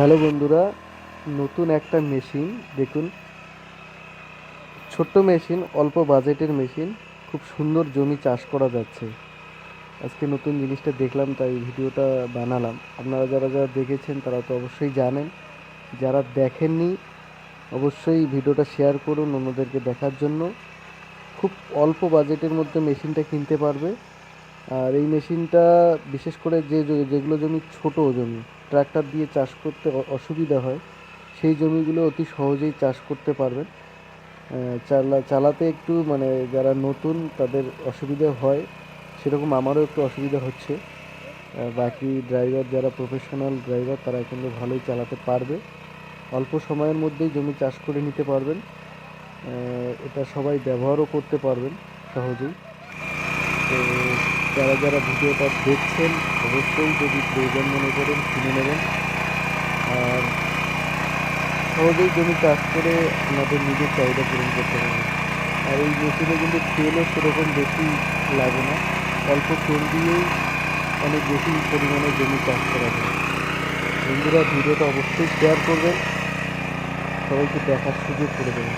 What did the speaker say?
Hello বন্ধুরা, নতুন একটা মেশিন দেখুন। ছোট্ট মেশিন, অল্প বাজেটের মেশিন, খুব সুন্দর জমি চাষ করা যাচ্ছে। আজকে নতুন জিনিসটা দেখলাম, তাই ভিডিওটা বানালাম। আপনারা যারা যারা দেখেছেন তারা তো অবশ্যই জানেন, যারা দেখেননি অবশ্যই ভিডিওটা শেয়ার করুন অন্যদেরকে দেখার জন্য। খুব অল্প বাজেটের মধ্যে মেশিনটা কিনতে পারবে। আর এই মেশিনটা বিশেষ করে যেগুলো জমি ছোট জমি, ট্রাক্টর দিয়ে চাষ করতে অসুবিধা হয়, সেই জমিগুলো অতি সহজেই চাষ করতে পারবেন। চালাতে একটু মানে যারা নতুন তাদের অসুবিধা হয়, সেরকম আমারও একটু অসুবিধা হচ্ছে। বাকি ড্রাইভার যারা প্রফেশনাল ড্রাইভার তারা কিন্তু ভালোই চালাতে পারবে। অল্প সময়ের মধ্যেই জমি চাষ করে নিতে পারবেন। এটা সবাই ব্যবহারও করতে পারবেন সহজেই। তো যারা যারা ভিডিওটা দেখছেন অবশ্যই যদি প্রয়োজন মনে করেন কিনে নেবেন। আর সহজেই জমি চাষ করে আপনাদের নিজের চাহিদা পূরণ করতে পারবেন। আর এই মেশিনে কিন্তু তেলও সেরকম বেশি লাগে না, অল্প তেল দিয়েই অনেক বেশি পরিমাণে জমি চাষ করা যায়। বন্ধুরা, ভিডিওটা অবশ্যই শেয়ার করবেন, সবাইকে দেখার সুযোগ করে দেবেন।